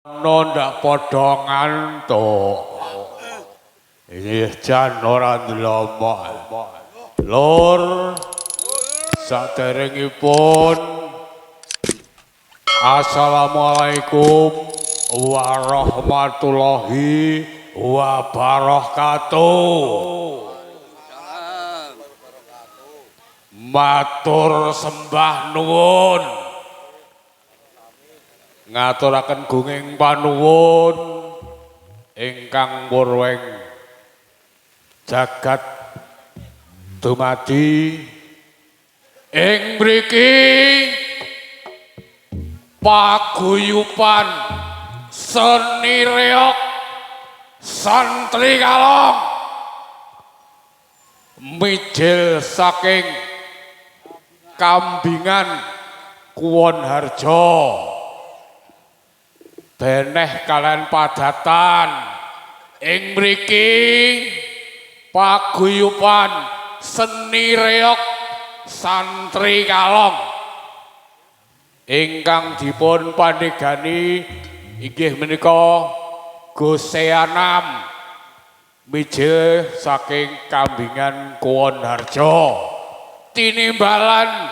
ndak padha ngantuk. Ini jan ora ndelomok. Lur, saderengipun Assalamualaikum warahmatullahi wabarakatuh. Matur sembah nuwun. Ngaturaken gunging panuwun ingkang murweng jagat dumadi ing mriki paguyuban seni reog santri kalong mijil saking Kambingan Kuwonharjo deneh kalian padatan ing mriki paguyuban seni reog santri kalong ingkang dipun pandegani inggih menika Guseanam mijil saking Kambingan Kuwonharjo tinimbalan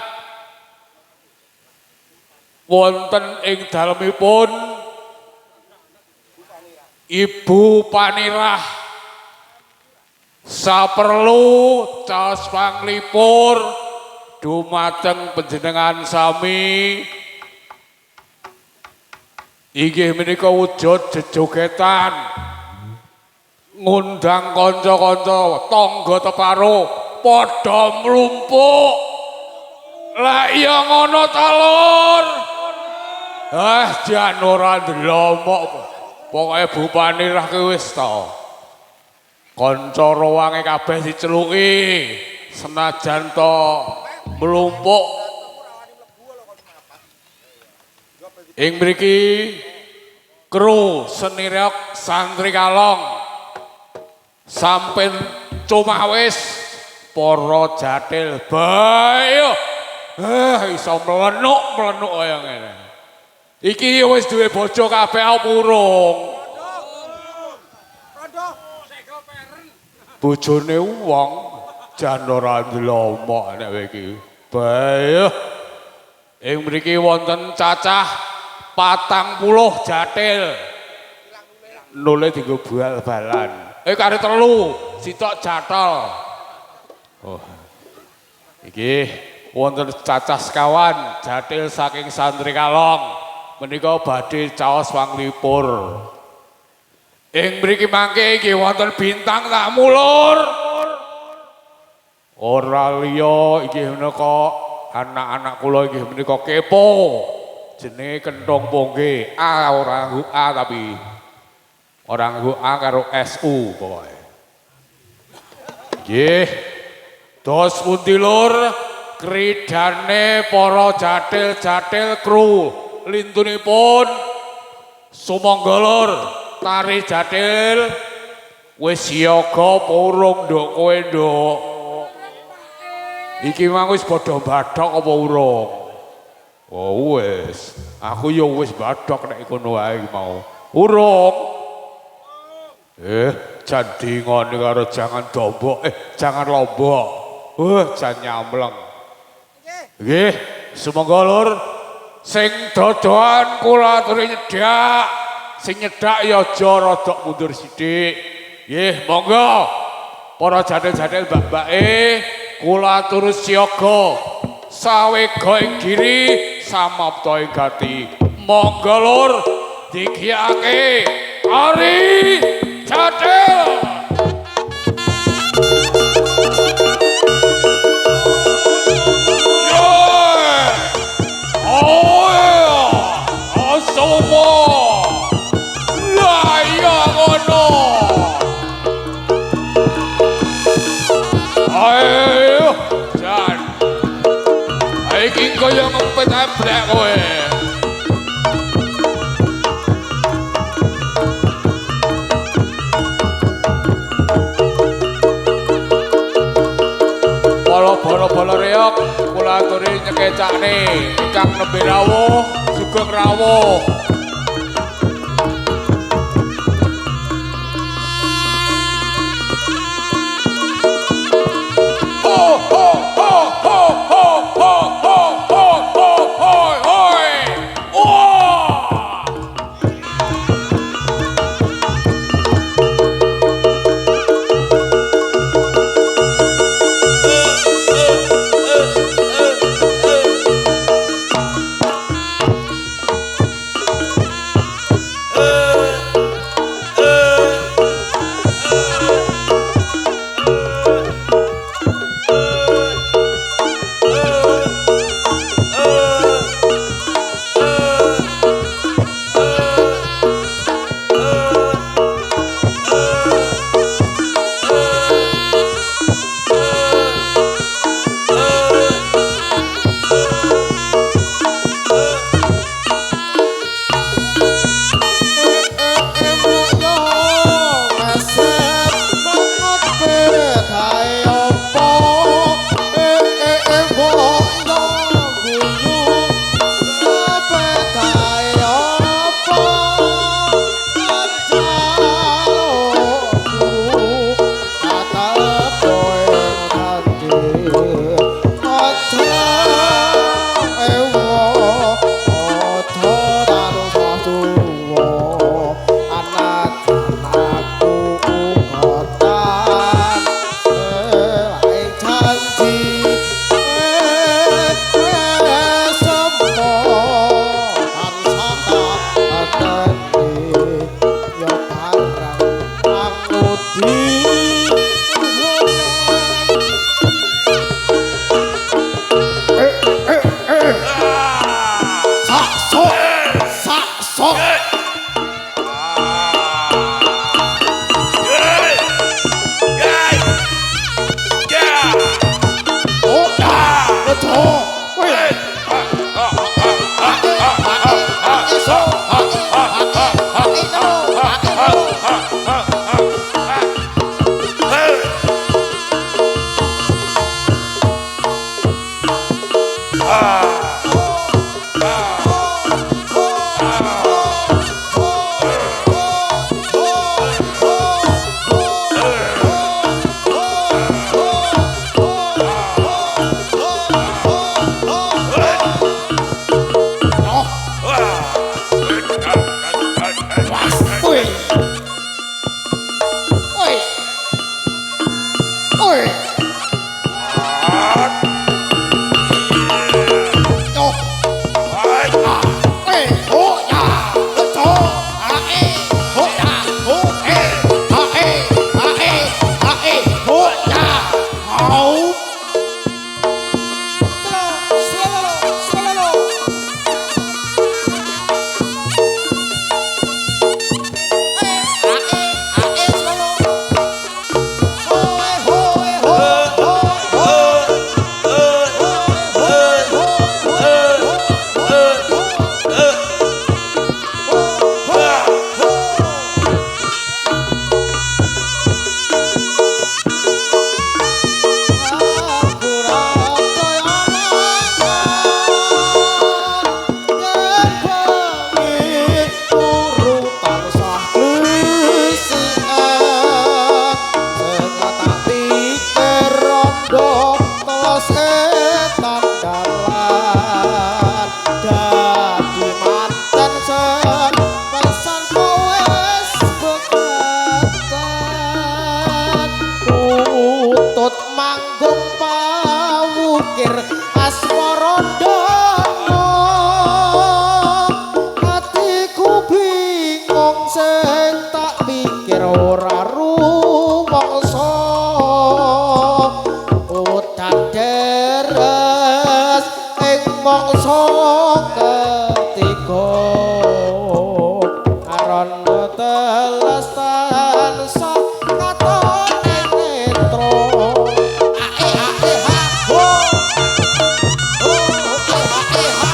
wonten ing dalemipun Ibu Panirah saperlu caos panglipur dumateng panjenengan sami inggih menika wujud jejogetan ngundang kanca-kanca tangga teparo padha mlumpuk. Lah iya ngono ta Lur. Jan ora ndelomok. Pokoke Bu Panirah ki wis ta. Kanca rowange kabeh diceluki senajan to mlumpuk. Ing mriki kru seni reog santri kalong sampeyan cumawis para jatil bae iso mlenuk kaya ngene. Iki wis duwe bojo kabeh apa urung? Bojone wong jan ora ndelomok nek iki. Bae. Ing mriki wonten cacah 40 jatil. Nule dienggo bal-balan. Kare 3 sitok jatol. Oh. Iki wonten cacah sekawan jatil saking santri kalong. Menika badhe caos panglipur. Ing mriki mangke iki wonten bintang tamu Lur. Ora liya inggih menika anak-anak kula inggih menika kepo. Jenenge Kenthong Pongge. Ora nggo A tapi ora nggo A karo SU pokoke. Nggih. Dos pundi Lur kridane para jatil-jatil kru lintunipun sumangga Lur tari jatil wis siaga purung nduk kowe nduk. Iki mang wis padha bathok apa urung? Oh wis, aku ya wis bathok nek kono wae mau. Urung. Jan dingone karo jangan dombok, jangan lombok. Jan nyamleng. Nggih, sumangga Lur sing dodoan kula aturi nyedak. Sing nyedak ya aja rada mundur sithik. Nggih, monggo. Para jatil-jatil mbak-mbake kula aturi siaga. Sawega ing giri samapta ing gati. Monggo Lur digiyake Ari Jatil. Ayo, Jan. Iki kaya ngempet ambrek kowe. Bola reog kula aturi nyekecakne ingkang nembe rawuh sugeng rawuh. sing tak pikir ora rumangsa udan deres ing mangsa ketiga aron teles tansah katon ing netra ae ae ha ho ho ae ha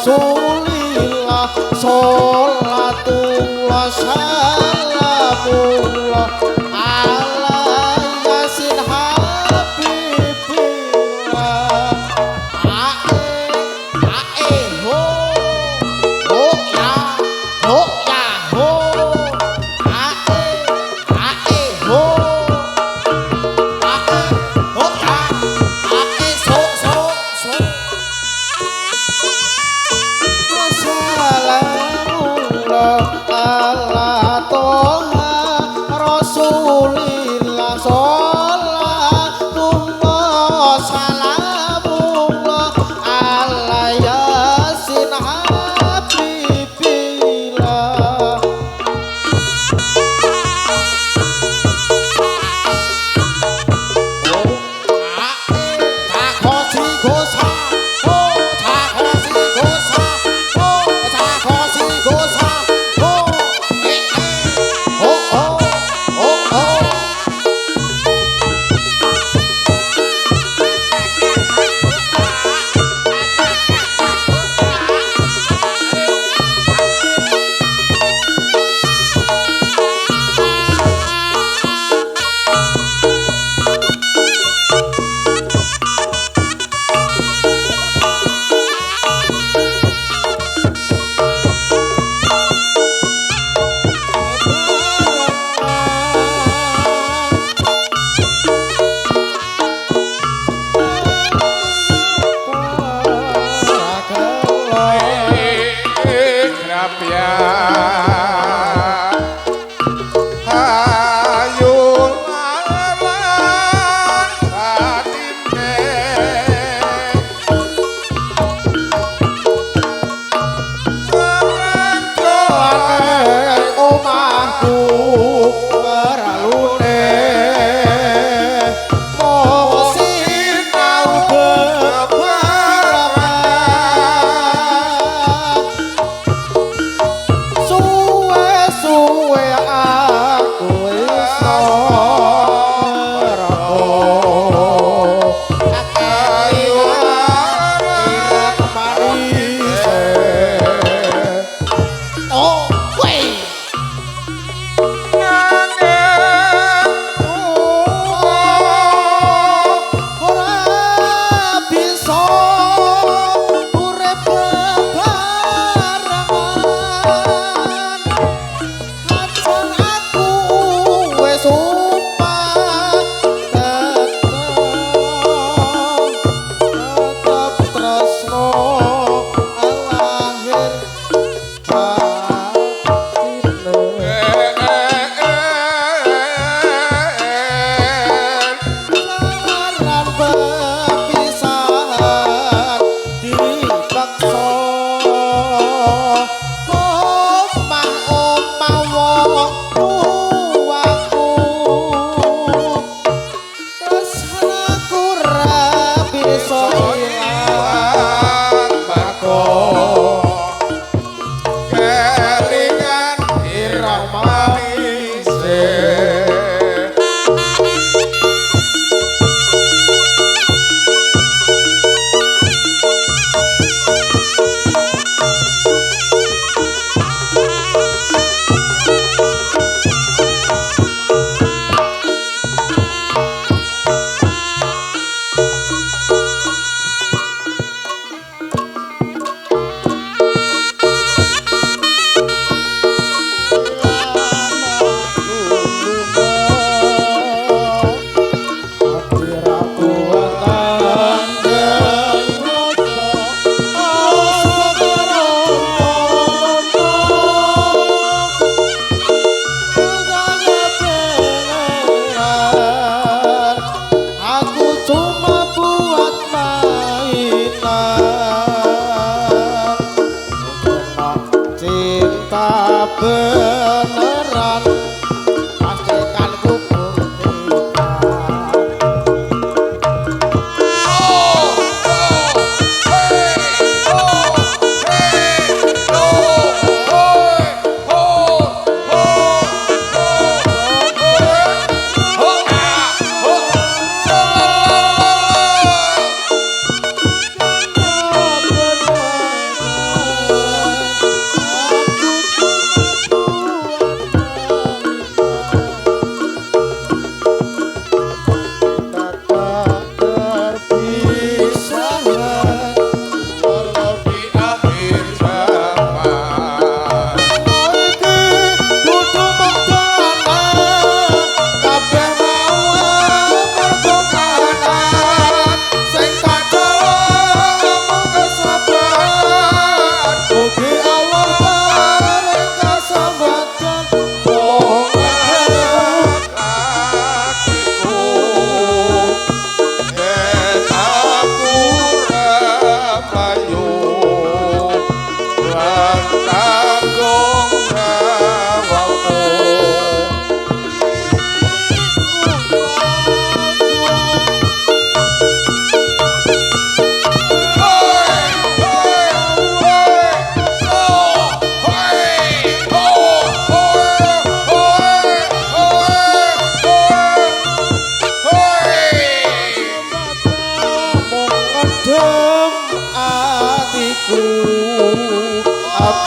Rasulillah sholatullah salamullah ala yasin habibillah ae ho ho ya ho ya ho ae ho ya so Salamullah ala toha Rasulillah sholatullah salamullah ala yasin habibillah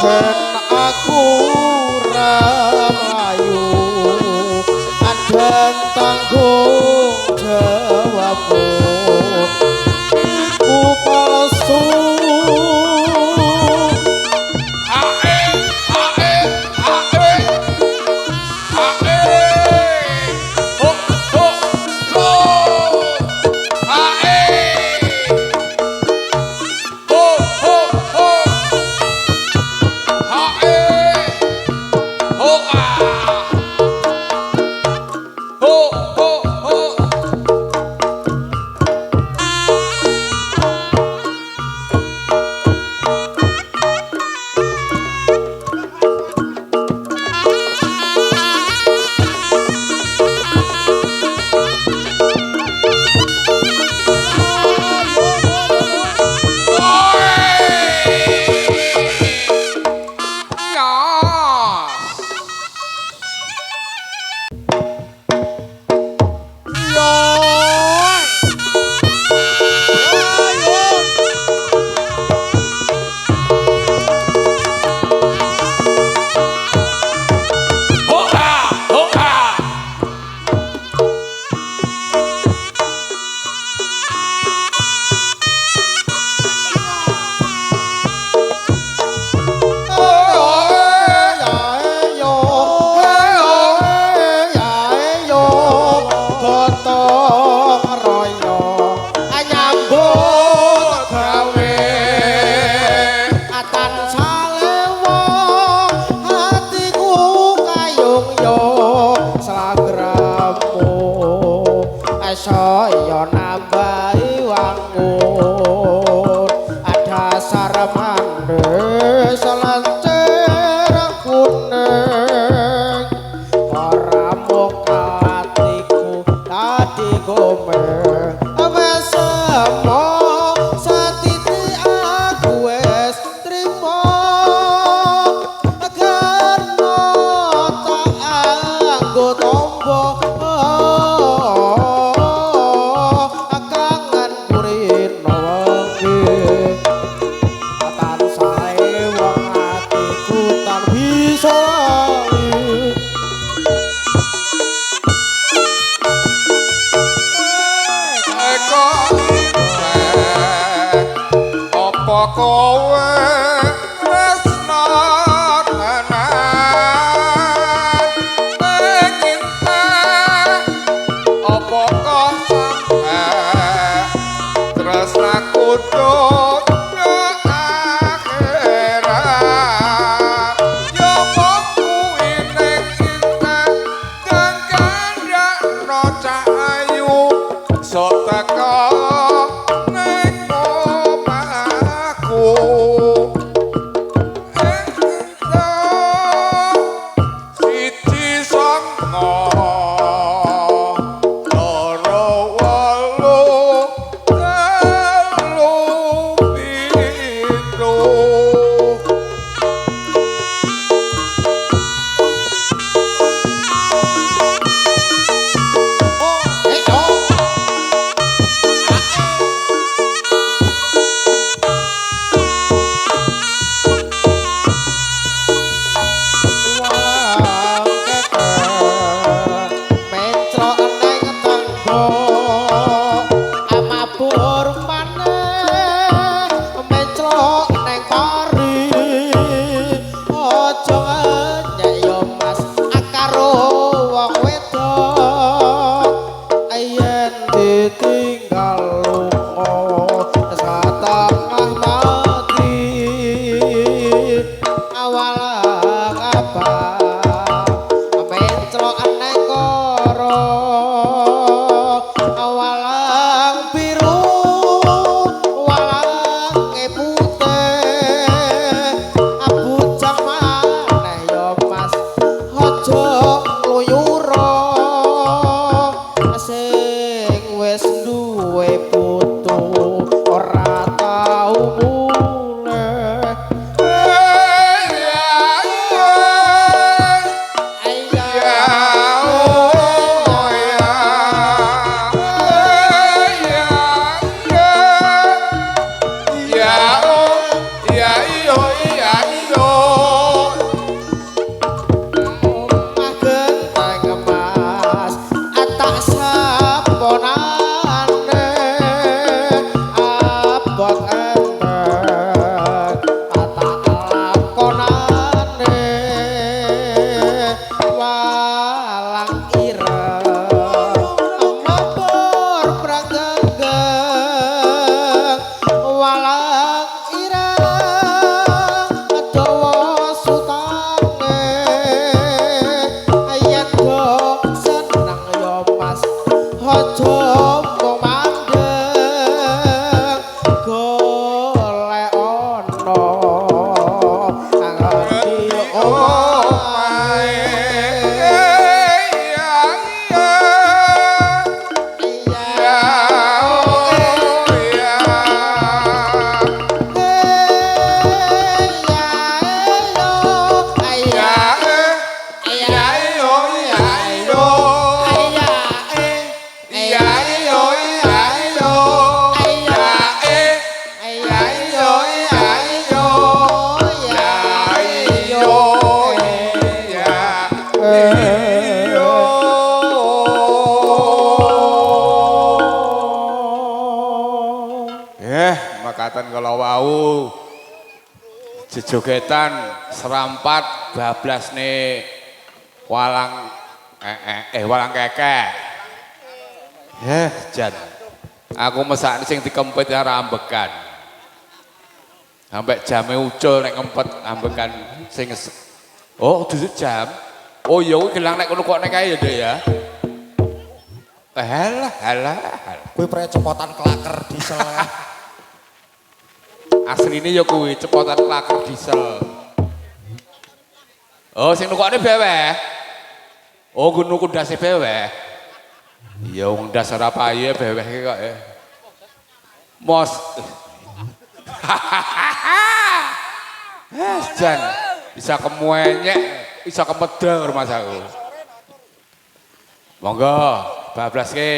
ben aku rayu adhan tanggung jawabmu iku palsu Hae, hae, hae, hae. Ho, ho, ho. Hae. Ho, ho, ho. Hae. Ho, ah. Ho, ho, ho. Saya nambahi wangun ada sarmande selencer kuning ora muka atiku tadi gomeng wes semo satiti aku wes trimo karena tak anggo tombo kowe tresno tenan cinta apa kok sampe tresnaku dodo akhirat yo kuwi ning cinta kang kandakno cah ayu sok teko tak saponane abot ember tak lakonane walang ireng mabur pranggeng walang ireng dawa sutange yen do seneng yo mas aja mung mandeng golek ana ngerti omahe Makatan kalau wau jejogetan serampat bablas nih walang walang keke jan aku mesakne sing dikempit ora ambekan sampai jame ucul nek ngempet ambekan sing oh duduk jam oh ya kuwi gelang nek kono kok nek kae ya Dek ya halah kuwi precepotan klaker diesel asline ya kuwi cepotan klaker diesel. Oh sing nukokne beweh. Oh gue nuku ndase beweh. Ya wong ndas ora payu beweh kok ya. Mos. Jan bisa kemuenyek, bisa kemedeng rumah aku. Monggo bablaske.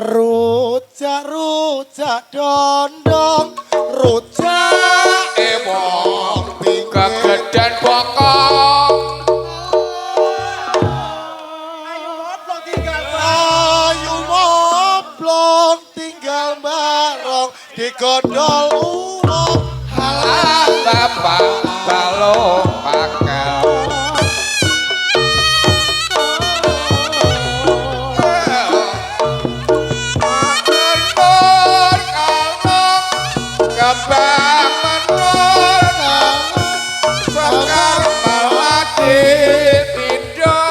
Rujak rujak dondong rujak wong kegeden bokong ayu moblong tinggal barong digodol umum halah bapak balong pakel Kabang menur Sekar malati Tido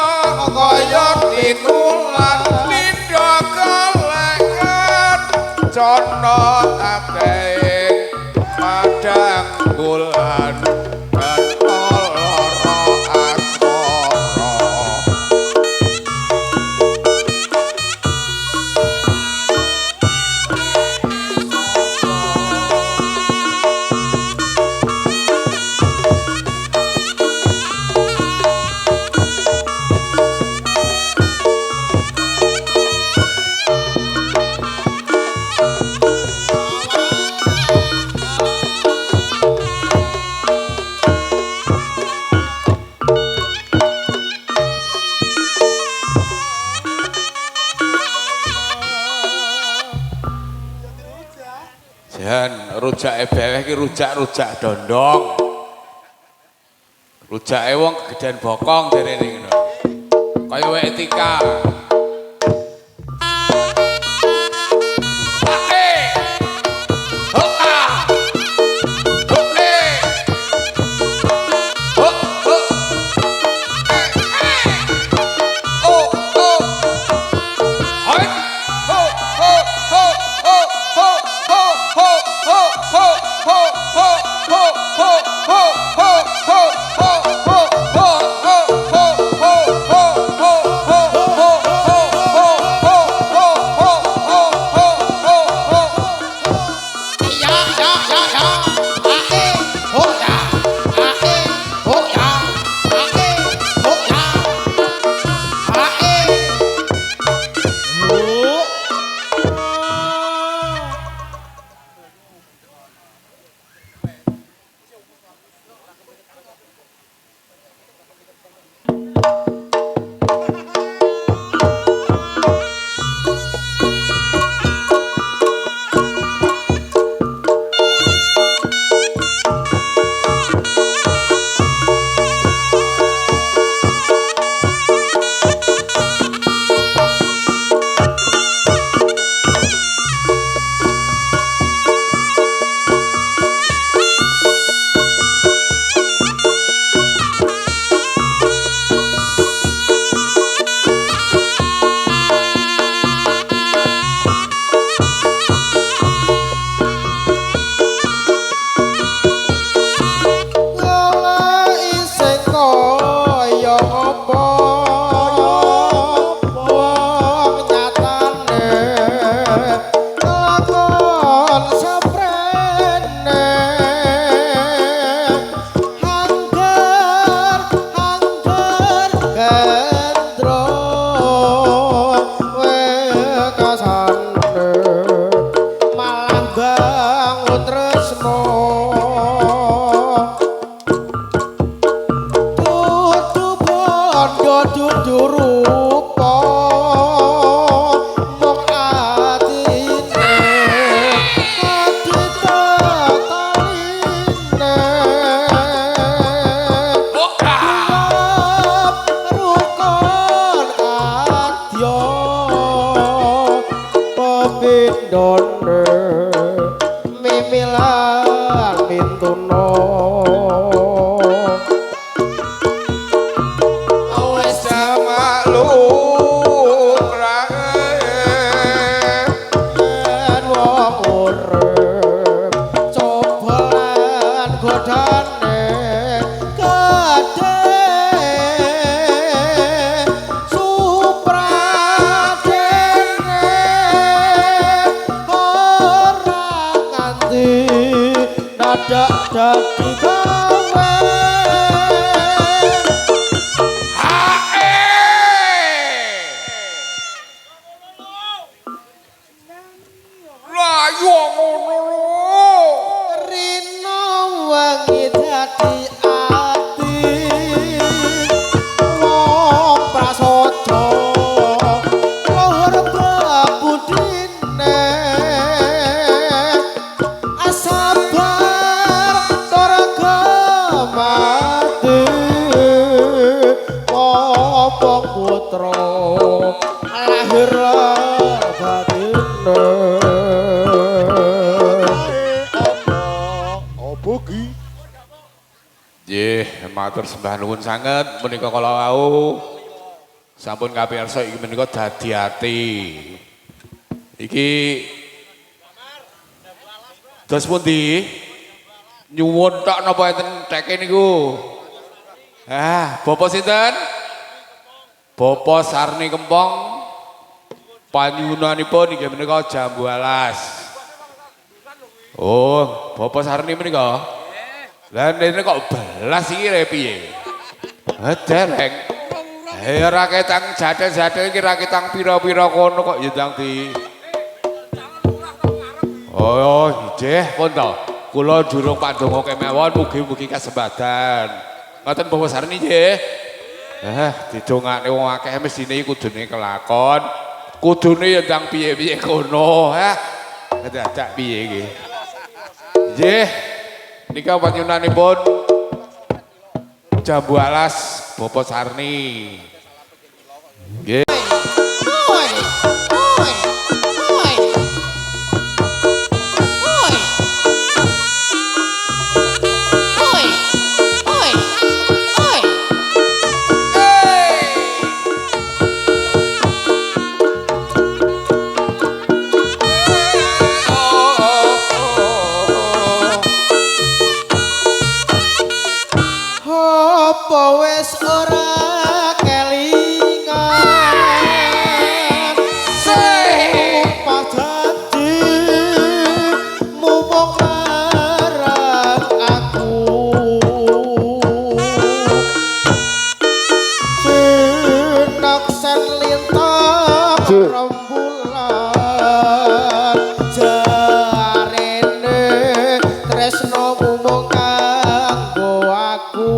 koyot tinulan Tido kelekan Cono takeing Padang bulan Dan oloro asmoro Jan rujake beweh iki rujak-rujak dondong. Rujake wong kegedean bokong jarene ngono. Kaya wek etika. Lu lahir batine Apa ki? Nggih, matur sembah nuwun sanget menika kala wau sampun kapiyarsa iki menika dadi ati. Iki dos pundi? Nyuwun tok napa enten teke niku? Bapak sinten? Bapak Sarni Kempong. Panyuwunanipun inggih menika Jambu Alas. Oh, Bapak Sarni menika? Lah nene kok belas iki re piye? Dereng. Ora ketang jadel-jadel iki ra ketang pira-pira kono kok ya ndang di. Oh, nggih pun to. Kula durung pandonga kemawon mugi-mugi kasembadan. Ngoten Bapak Sarni nggih. Didongakne wong akeh mestine kudune kelakon. Kudune ya ndang piye-piye kono, dadak piye iki. Nggih. Nika panyunanipun Jambu Alas Bapak Sarni. Nggih. Oi, oi, oi. Oi. Oi. Oi. Apa wis ora kelingan sumpah dadi mumuk marang aku sinaksen lintang rembulan jarene tresno mumuk kanggo aku.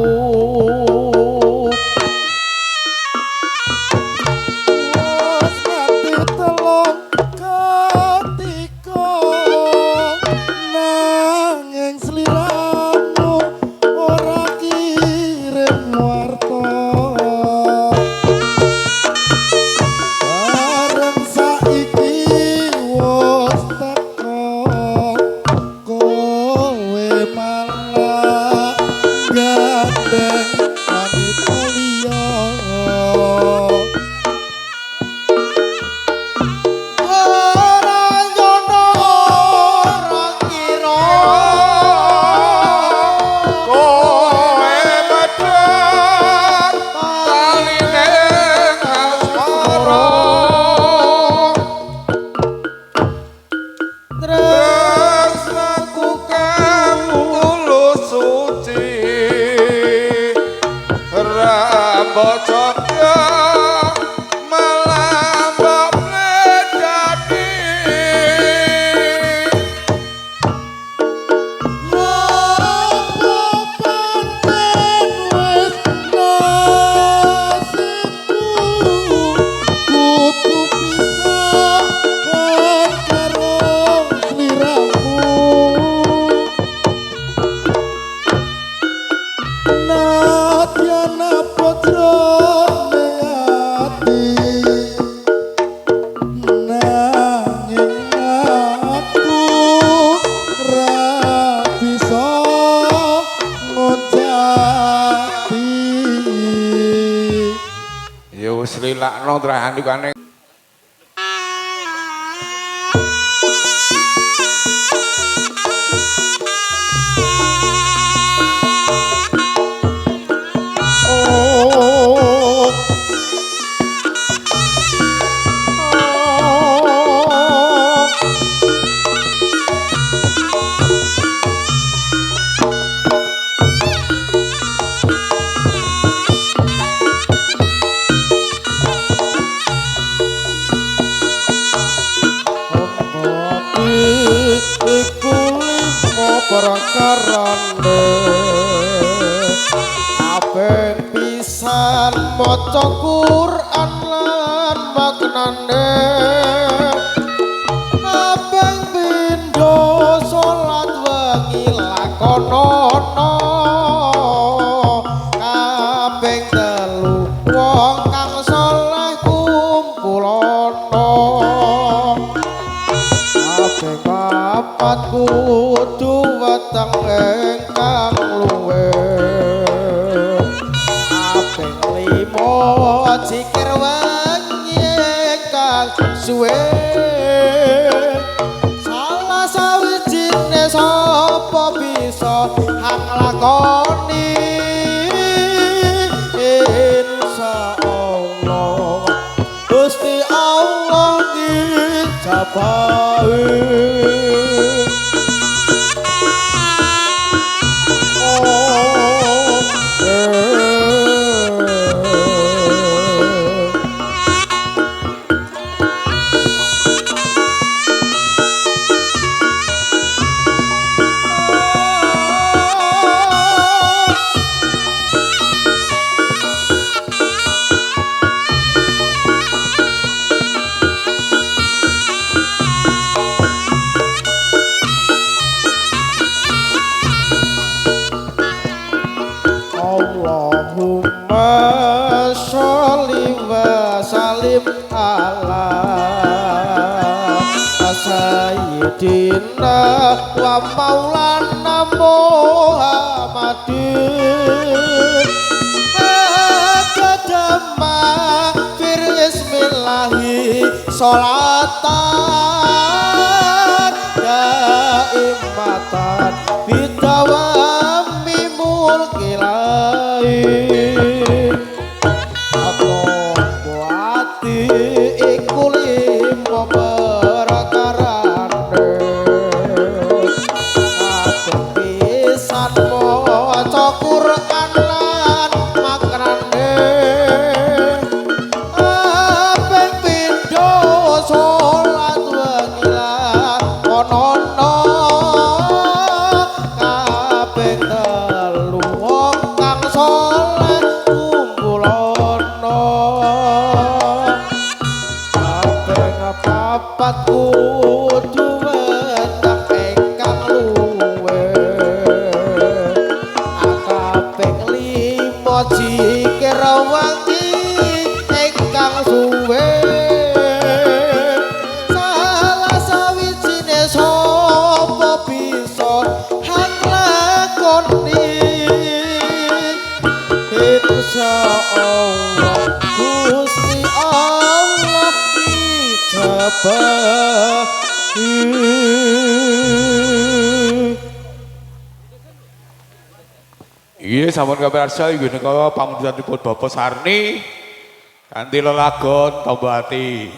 Lilakno trahane perkarane aben pisan maca Quran lan maknane aben pindho salat wengi lakonono kabeh telu wong kang saleh papatku duweteng ingkang luwe kaping 5 cikir wengi ingkang suwe salah sawijine sapa bisa hang lakoni insyaallah Gusti Allah ngijabahi Allahumma sholli wa salim ala sayyidina wa maulana Muhammadin akadama fir ismillahi sholatan daimatan bidawami mulkilahi papatku duweteng ingkang luwe kaping 5 cikir wengi ingkang suwe salah sawijine sapa bisa hang lakoni insyaallah Gusti Allah Iya sampun kabarsa inggih menika pamungsuhanipun Bapak Sarni kanthi lelagon Tombati.